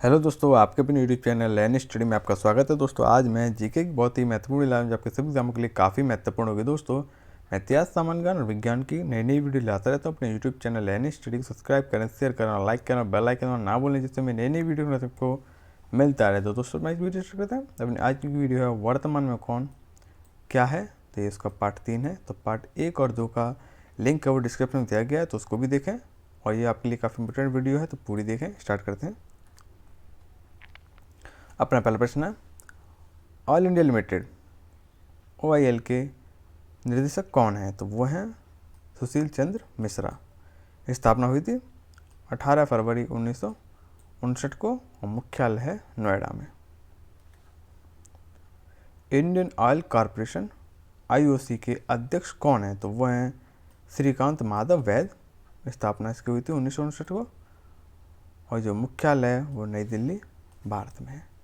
Hello दोस्तों, आपके अपने यूट्यूब चैनल लर्न स्टडी में आपका स्वागत है। दोस्तों आज मैं जीके की बहुत ही महत्वपूर्ण इलाज जो आपके सभी एग्जामों के लिए काफ़ी महत्वपूर्ण होगी। दोस्तों मैं इतिहास, सामान्य ज्ञान और विज्ञान की नई नई वीडियो लाता रहता हूँ। अपने यूट्यूब चैनल लर्न स्टडी को सब्सक्राइब करें, शेयर करें, लाइक करें, बेल आइकन ना बोलें, जिससे मैं नई नई वीडियो सबको मिलता रहे। तो दोस्तों मैं इस वीडियो से करता हूँ अपनी आज की वीडियो है वर्तमान में कौन क्या है। तो ये इसका पार्ट 3 है। तो पार्ट 1 और 2 का लिंक वो डिस्क्रिप्शन में दिया गया है, तो उसको भी देखें। और ये आपके लिए काफ़ी इंपॉर्टेंट वीडियो है, तो पूरी देखें। स्टार्ट करते हैं। अपना पहला प्रश्न है, ऑल इंडिया लिमिटेड OIL के निर्देशक कौन है। तो वो हैं सुशील चंद्र मिश्रा। स्थापना हुई थी 18 फरवरी 1959 को और मुख्यालय है नोएडा में। इंडियन ऑयल कॉरपोरेशन IOC के अध्यक्ष कौन है। तो वो हैं श्रीकांत माधव वैद्य। स्थापना इसकी हुई थी 1959 को और जो मुख्यालय है वो नई दिल्ली भारत में है।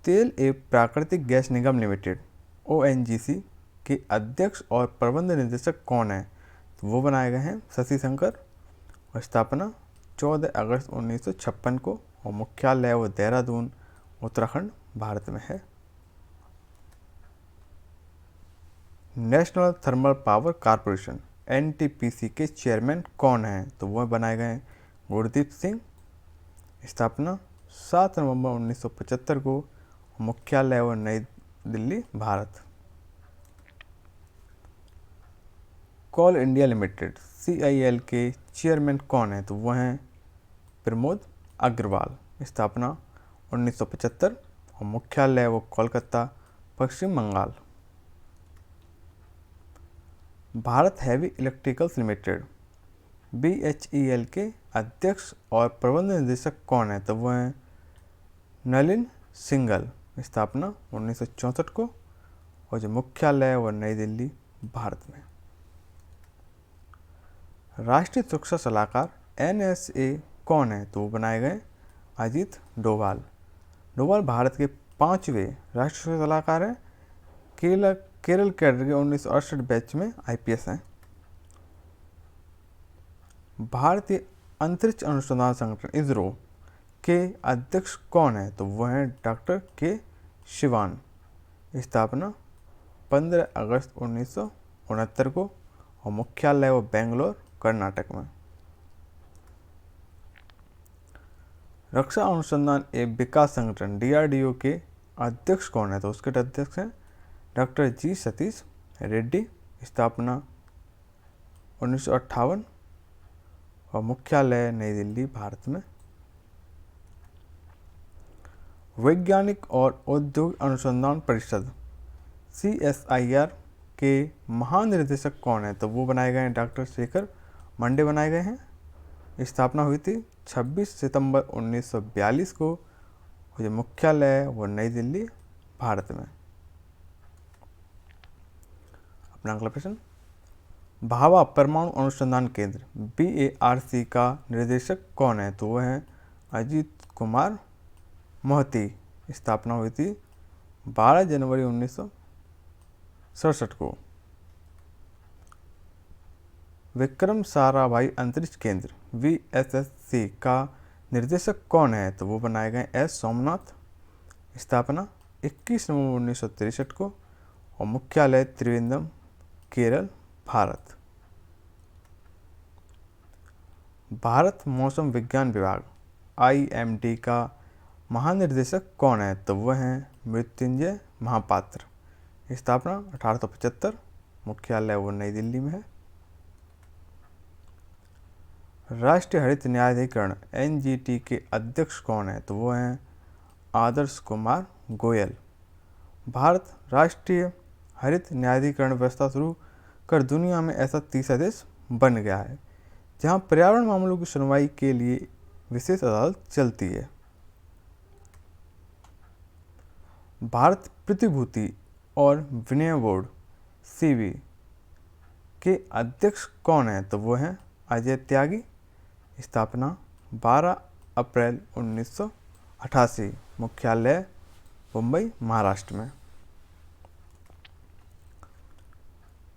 तेल एवं प्राकृतिक गैस निगम लिमिटेड ONGC के अध्यक्ष और प्रबंध निदेशक कौन है। तो वो बनाए गए हैं शशि शंकर और स्थापना 14 अगस्त 1956 को और मुख्यालय वो देहरादून उत्तराखंड भारत में है। National thermal power corporation NTPC के चेयरमैन कौन हैं। तो वह बनाए गए हैं गुरदीप सिंह। स्थापना 7 नवंबर 1975 को, मुख्यालय व नई दिल्ली भारत। कोल इंडिया लिमिटेड CIL के चेयरमैन कौन है। तो वह हैं प्रमोद अग्रवाल। स्थापना 1975 और मुख्यालय वो Kolkata Paschim Bangal. Bharat heavy electricals limited BHEL के अध्यक्ष और प्रबंध निदेशक कौन है। तो वह हैं नलिन सिंघल। स्थापना 1964 को और जो मुख्यालय है वह नई दिल्ली भारत में। राष्ट्रीय सुरक्षा सलाहकार NSA कौन है। तो वो बनाए गए अजीत डोभाल। डोभाल भारत के 5वें राष्ट्रीय सुरक्षा सलाहकार हैं। केरल कैडर के 1968 बैच में IPS हैं। भारतीय अंतरिक्ष अनुसंधान संगठन ISRO के अध्यक्ष कौन है। तो वह हैं डॉक्टर के शिवान। स्थापना 15 अगस्त 1969 को और मुख्यालय वो बेंगलोर कर्नाटक में। रक्षा अनुसंधान एवं विकास संगठन DRDO के अध्यक्ष कौन है। तो उसके अध्यक्ष हैं डॉक्टर G सतीश रेड्डी। स्थापना 1958 और मुख्यालय नई दिल्ली भारत में। वैज्ञानिक और औद्योगिक अनुसंधान परिषद CSIR के महानिदेशक कौन है। तो वो बनाए गए हैं डॉक्टर शेखर मंडे बनाए गए हैं। स्थापना हुई थी 26 सितंबर 1942 को और जो मुख्यालय है वो नई दिल्ली भारत में। अपना अगला प्रश्न, भाभा परमाणु अनुसंधान केंद्र BARC का निर्देशक कौन है। तो वह हैं अजीत कुमार मोहती। स्थापना हुई थी 12 जनवरी 1967 को। विक्रम साराभाई अंतरिक्ष केंद्र VSSC का निर्देशक कौन है। तो वो बनाए गए S सोमनाथ। स्थापना 21 नवंबर 1963 को और मुख्यालय त्रिवेंद्रम केरल भारत। भारत मौसम विज्ञान विभाग IMD का महानिर्देशक कौन है। तो वह हैं मृत्युंजय महापात्र। स्थापना 1875, मुख्यालय वो नई दिल्ली में है। राष्ट्रीय हरित न्यायाधिकरण NGT के अध्यक्ष कौन है। तो वो हैं आदर्श कुमार गोयल। भारत राष्ट्रीय हरित न्यायाधिकरण व्यवस्था शुरू कर दुनिया में ऐसा तीसरा देश बन गया है जहां पर्यावरण मामलों की सुनवाई के लिए विशेष अदालत चलती है। भारत प्रतिभूति और विनिमय बोर्ड CB के अध्यक्ष कौन है। तो वो हैं अजय त्यागी। स्थापना 12 अप्रैल 1988, मुख्यालय मुंबई महाराष्ट्र में।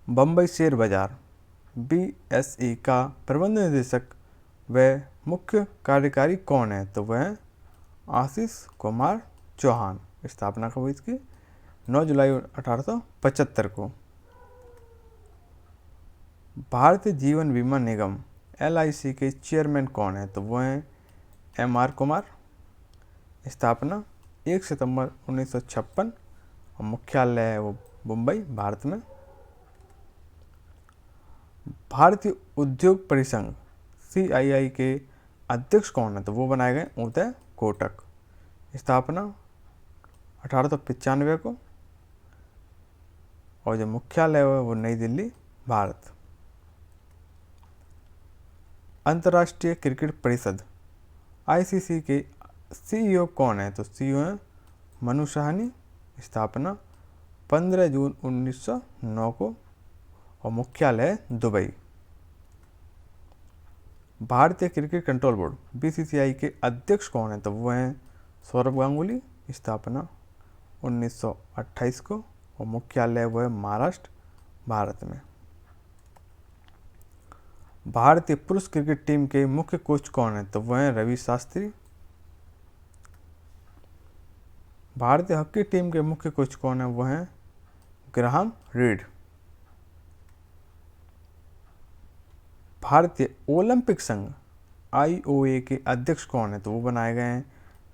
बम्बई शेयर बाजार BSE का प्रबंध निदेशक व मुख्य कार्यकारी कौन है? तो वह है आशीष कुमार चौहान। स्थापना कब हुई इसकी? 9 जुलाई 1875 को। भारतीय जीवन बीमा निगम LIC के चेयरमैन कौन है? तो वह हैं MR कुमार। स्थापना 1 सितंबर 1956 और मुख्यालय है वो मुंबई, भारत में। भारतीय उद्योग परिसंघ CII के अध्यक्ष कौन है? तो वो बनाए गए उदय कोटक। स्थापना 1895 को और जो मुख्यालय है वो नई दिल्ली, भारत। अंतर्राष्ट्रीय क्रिकेट परिषद ICC के CEO कौन है? तो CEO हैं मनु साहनी। स्थापना 15 जून 1909 को और मुख्यालय है दुबई। भारतीय क्रिकेट कंट्रोल बोर्ड BCCI के अध्यक्ष कौन है? तो वो हैं सौरभ गांगुली। स्थापना 1928 को और मुख्यालय वो है महाराष्ट्र, भारत में। भारतीय पुरुष क्रिकेट टीम के मुख्य कोच कौन है? तो वह हैं रवि शास्त्री। भारतीय हॉकी टीम के मुख्य कोच कौन है? वह हैं ग्राहम रीड। भारतीय ओलंपिक संघ IOA के अध्यक्ष कौन है? तो वो बनाए गए हैं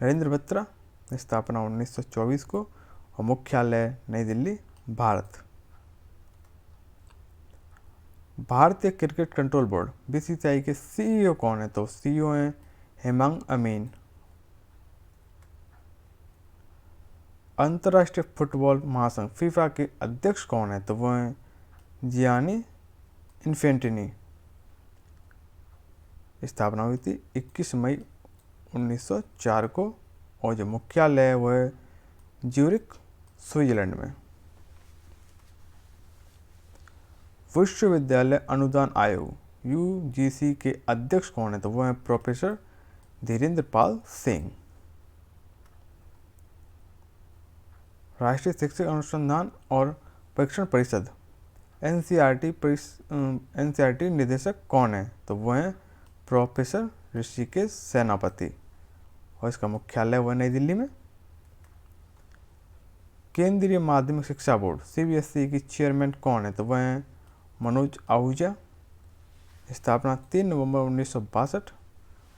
नरेंद्र बत्रा। स्थापना 1924 को और मुख्यालय नई दिल्ली, भारत। भारतीय क्रिकेट कंट्रोल बोर्ड BCCI के CEO कौन है? तो CEO हैं हेमंग अमीन। अंतर्राष्ट्रीय फुटबॉल महासंघ FIFA के अध्यक्ष कौन है? तो वह हैं जियानी इन्फेंटिनी। स्थापना हुई थी 21 मई 1904 को और जो मुख्यालय है वह है ज्यूरिक, स्विट्जरलैंड में। विश्वविद्यालय अनुदान आयोग UGC के अध्यक्ष कौन है? तो वह हैं प्रोफेसर धीरेन्द्र पाल सिंह। राष्ट्रीय शिक्षक अनुसंधान और परीक्षण परिषद NCRT निदेशक कौन है? तो वह हैं प्रोफेसर ऋषिकेश सेनापति और इसका मुख्यालय वह नई दिल्ली में। केंद्रीय माध्यमिक शिक्षा बोर्ड CBSE की चेयरमैन कौन है? तो वह हैं मनोज आहूजा। स्थापना 3 नवंबर 1962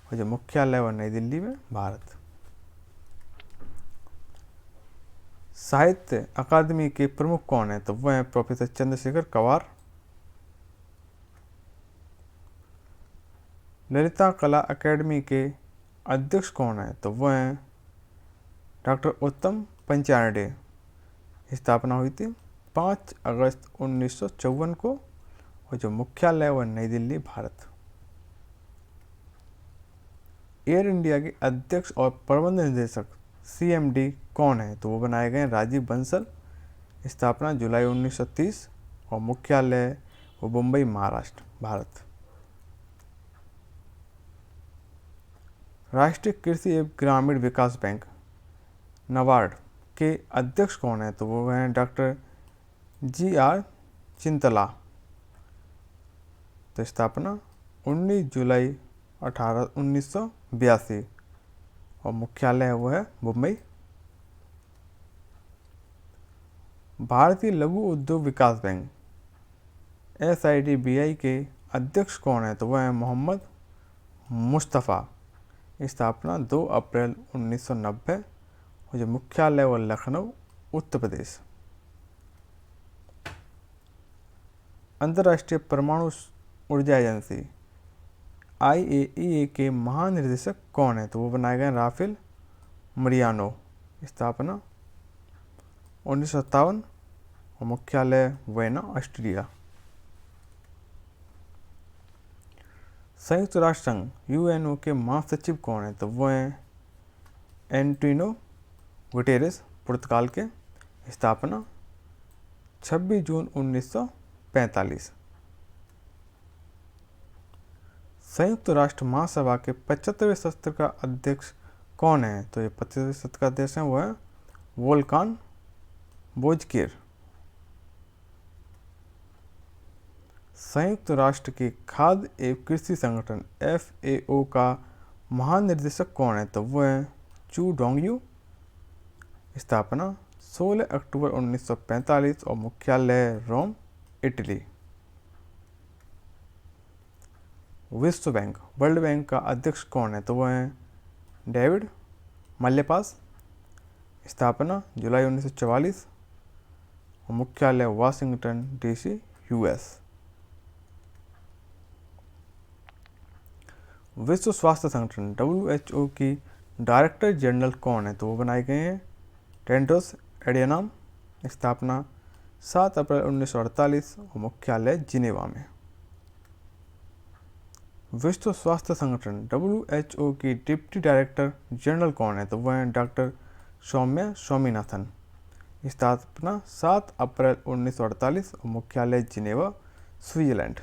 और जो मुख्यालय वह नई दिल्ली में, भारत। साहित्य अकादमी के प्रमुख कौन है? तो वह हैं प्रोफेसर चंद्रशेखर कंवार। ललिता कला अकादमी के अध्यक्ष कौन है? तो वह हैं डॉक्टर उत्तम पंचानडे। स्थापना हुई थी 5 अगस्त 1954 को और जो मुख्यालय वह नई दिल्ली, भारत। एयर इंडिया के अध्यक्ष और प्रबंध निदेशक CMD कौन है? तो वो बनाए गए राजीव बंसल। स्थापना जुलाई 1930 और मुख्यालय वो मुंबई, महाराष्ट्र, भारत। राष्ट्रीय कृषि एवं ग्रामीण विकास बैंक NABARD के अध्यक्ष कौन है? तो वो हैं डॉक्टर GR चिंतला। तो स्थापना 19 जुलाई 1982 और मुख्यालय है वो है मुंबई। भारतीय लघु उद्योग विकास बैंक SIDBI के अध्यक्ष कौन है? तो वह है मोहम्मद मुस्तफ़ा। स्थापना 2 अप्रैल 1990 और जो मुख्यालय वो लखनऊ, उत्तर प्रदेश। अंतर्राष्ट्रीय परमाणु ऊर्जा एजेंसी IAEA के महानिदेशक कौन है? तो वो बनाए गए राफेल मरियानो। स्थापना 1957 और मुख्यालय वेना, ऑस्ट्रिया। संयुक्त राष्ट्र संघ UNO के महासचिव कौन है? तो वो हैं एंटोनियो गुटेरेस, पुर्तगाल के। स्थापना 26 जून 1945। संयुक्त राष्ट्र महासभा के 75वें सत्र का अध्यक्ष कौन है? तो ये 25वें सत्र का अध्यक्ष है वो है वोल्कान बोजकिर। संयुक्त राष्ट्र के खाद्य एवं कृषि संगठन FAO का महानिर्देशक कौन है? तो वो है चू डोंगयू। स्थापना 16 अक्टूबर 1945 और मुख्यालय रोम, इटली। विश्व बैंक वर्ल्ड बैंक का अध्यक्ष कौन है? तो वो है डेविड मल्यपास। स्थापना जुलाई 1944 और मुख्यालय वाशिंगटन DC, US। विश्व स्वास्थ्य संगठन WHO की डायरेक्टर जनरल कौन है? तो वो बनाए गए हैं टेड्रोस एडिनॉम। स्थापना 7 अप्रैल 1948 और मुख्यालय जिनेवा में। विश्व स्वास्थ्य संगठन WHO की डिप्टी डायरेक्टर जनरल कौन है? तो वह हैं डॉक्टर सौम्या स्वामीनाथन। स्थापना 7 अप्रैल 1948 और मुख्यालय जिनेवा, स्विट्जरलैंड।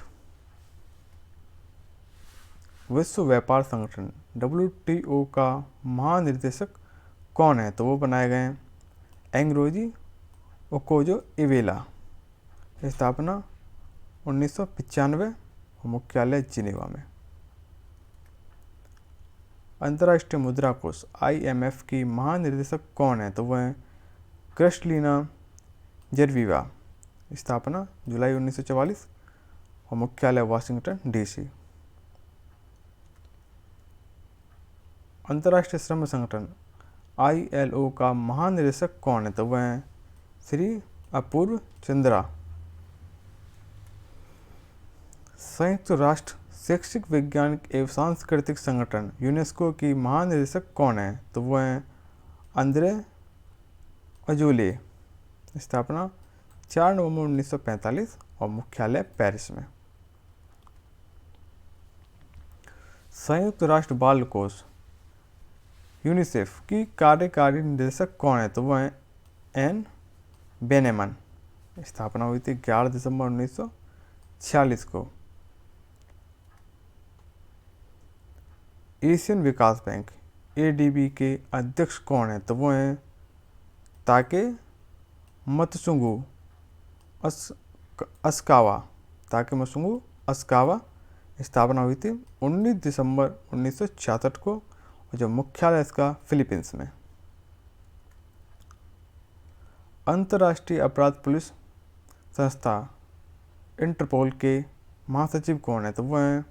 विश्व व्यापार संगठन WTO का महानिर्देशक कौन है? तो वो बनाए गए हैं एंग्रोजी ओकोजो इवेला। स्थापना 1995 और मुख्यालय जिनेवा में। अंतर्राष्ट्रीय मुद्रा कोष IMF की महानिर्देशक कौन है? तो वह है क्रिस्टलिना जर्जीवा। स्थापना जुलाई 1944 और मुख्यालय वाशिंगटन DC। अंतर्राष्ट्रीय श्रम संगठन ILO का महानिदेशक कौन है? तो वह है श्री अपूर्व चंद्रा। संयुक्त राष्ट्र शैक्षिक वैज्ञानिक एवं सांस्कृतिक संगठन यूनेस्को की महानिदेशक कौन है? तो वह है अंद्रे अजोले। स्थापना 4 नवंबर 1945 और मुख्यालय पेरिस में। संयुक्त राष्ट्र बाल कोष यूनिसेफ की कार्यकारी निदेशक कौन है? तो वह है एन बेनेमन। स्थापना हुई थी 11 दिसंबर 1946 को। एशियन विकास बैंक ADB के अध्यक्ष कौन है? तो वो हैं ताके मतसुंगु अस्कावा। ताके मतसुंगु अस्कावा। स्थापना हुई थी 19 दिसंबर 1966 को और जो मुख्यालय इसका फिलीपींस में। अंतर्राष्ट्रीय अपराध पुलिस संस्था इंटरपोल के महासचिव कौन है? तो वह हैं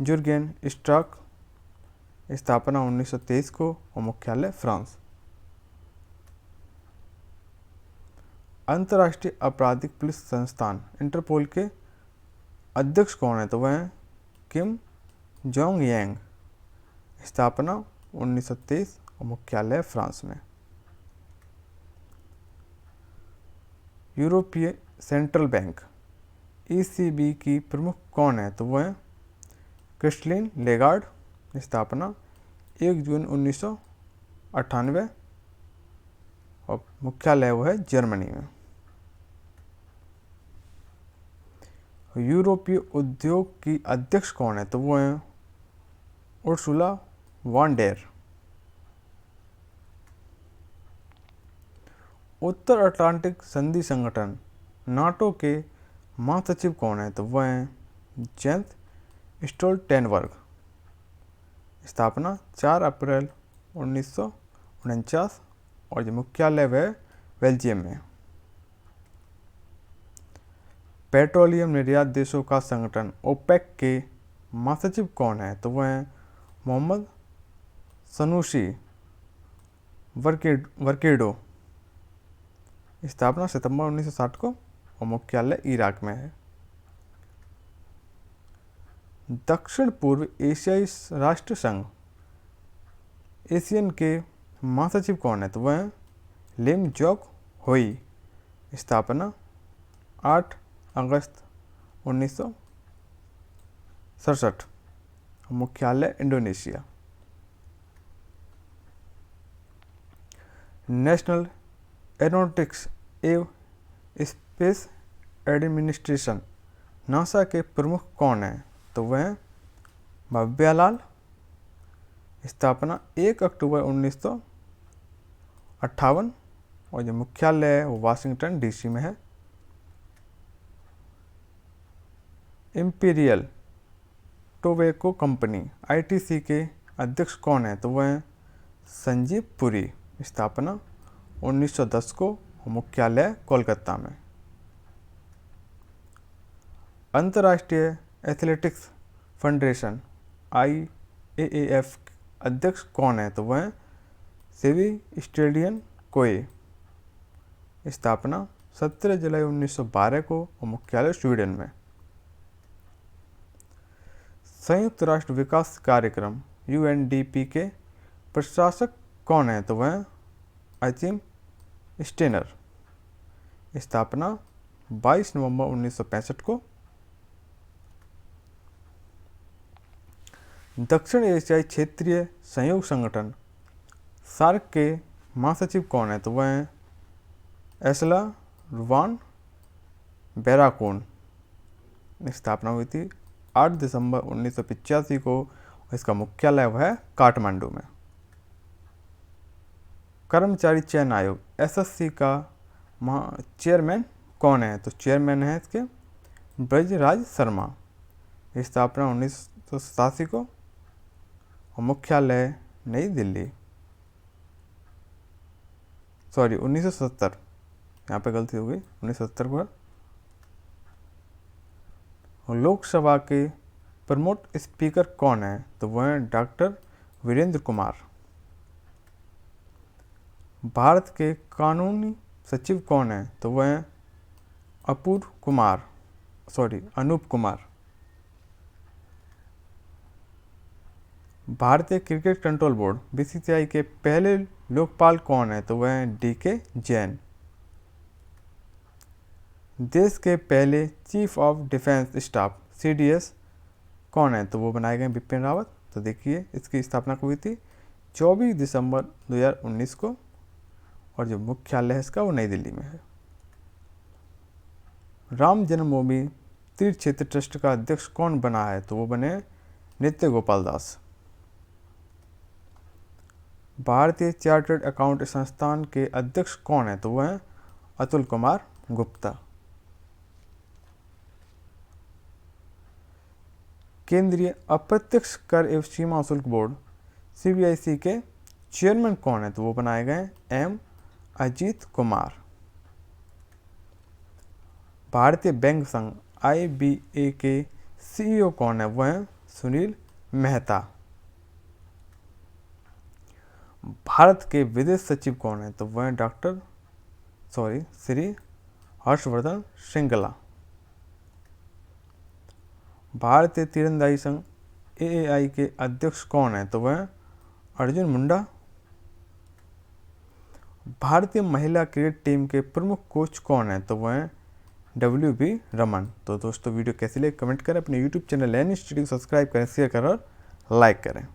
जुर्गेन स्ट्राक। स्थापना 1923 को और मुख्यालय फ्रांस। अंतर्राष्ट्रीय आपराधिक पुलिस संस्थान इंटरपोल के अध्यक्ष कौन है? तो वह हैं किम जोंग यांग। स्थापना 1923 और मुख्यालय फ्रांस में। यूरोपीय सेंट्रल बैंक ECB की प्रमुख कौन है? तो वह है क्रिस्टलिन लेगार्ड। स्थापना 1 जून 1998 और मुख्यालय वो है जर्मनी में। यूरोपीय उद्योग की अध्यक्ष कौन है? तो वो है उर्सुला वॉन डेर। उत्तर अटलांटिक संधि संगठन नाटो के महासचिव कौन है? तो वह हैं जेंस स्टोल्टेनबर्ग। स्थापना 4 अप्रैल 1949 और जो मुख्यालय वह बेल्जियम में। पेट्रोलियम निर्यात देशों का संगठन ओपेक के महासचिव कौन है? तो वह हैं मोहम्मद सनूसी वर्केडो। स्थापना सितंबर 1960 को और मुख्यालय इराक में है। दक्षिण पूर्व एशियाई राष्ट्र संघ एशियन के महासचिव कौन है? तो वह हैं लिम जोक होई। स्थापना 8 अगस्त 1967। मुख्यालय इंडोनेशिया। नेशनल एरोनॉटिक्स एवं स्पेस एडमिनिस्ट्रेशन नासा के प्रमुख कौन है? तो वह हैं भव्यालाल। स्थापना 1 अक्टूबर 1958 और जो मुख्यालय है वो वाशिंगटन DC में है। इम्पीरियल टोबैको कंपनी ITC के अध्यक्ष कौन है? तो वह हैं संजीव पुरी। स्थापना 1910 को, मुख्यालय कोलकाता में। अंतर्राष्ट्रीय एथलेटिक्स फेडरेशन IAAF अध्यक्ष कौन है? तो वह हैं सेबेस्टियन कोए। स्थापना 17 जुलाई 1912 को और मुख्यालय स्वीडन में। संयुक्त राष्ट्र विकास कार्यक्रम UNDP के प्रशासक कौन है? तो वह अचिम स्टेनर। स्थापना 22 नवंबर 1965 को। दक्षिण एशियाई क्षेत्रीय सहयोग संगठन सार्क के महासचिव कौन है? तो वह हैं एसला रुवान बेराकून। स्थापना हुई थी 8 दिसंबर 1985 को। इसका मुख्यालय वह है काठमांडू में। कर्मचारी चयन आयोग SSC का चेयरमैन कौन है? तो चेयरमैन है इसके ब्रजराज शर्मा। स्थापना 1987 को और मुख्यालय नई दिल्ली, 1970, यहाँ पे गलती हो गई, 1970 को। लोकसभा के प्रमुख स्पीकर कौन है? तो वह हैं डॉक्टर वीरेंद्र कुमार। भारत के कानूनी सचिव कौन है? तो वह हैं अनूप कुमार। भारतीय क्रिकेट कंट्रोल बोर्ड BCCI के पहले लोकपाल कौन है? तो वह हैं DK जैन। देश के पहले chief of defence staff CDS कौन है? तो वो बनाए गए बिपिन रावत। तो देखिए इसकी स्थापना हुई थी 24 दिसंबर 2019 को और जो मुख्यालय है इसका वो नई दिल्ली में है। राम जन्मभूमि तीर्थ क्षेत्र ट्रस्ट का अध्यक्ष कौन बना है? तो वो बने नित्य गोपाल दास। भारतीय चार्टर्ड अकाउंट संस्थान के अध्यक्ष कौन है? तो वह हैं अतुल कुमार गुप्ता। केंद्रीय अप्रत्यक्ष कर एवं सीमा शुल्क बोर्ड CBIC के चेयरमैन कौन है? तो वो बनाए गए M अजीत कुमार। भारतीय बैंक संघ IBA के CEO कौन है? वह हैं सुनील मेहता। भारत के विदेश सचिव कौन है? तो वह हैं श्री हर्षवर्धन श्रृंगला। भारतीय तीरंदाजी संघ AAI के अध्यक्ष कौन है? तो वह अर्जुन मुंडा। भारतीय महिला क्रिकेट टीम के प्रमुख कोच कौन है? तो वह WB रमन। तो दोस्तों वीडियो कैसी लगी कमेंट करें, अपने YouTube चैनल लैनिश स्टडी को सब्सक्राइब करें, शेयर करें और लाइक करें।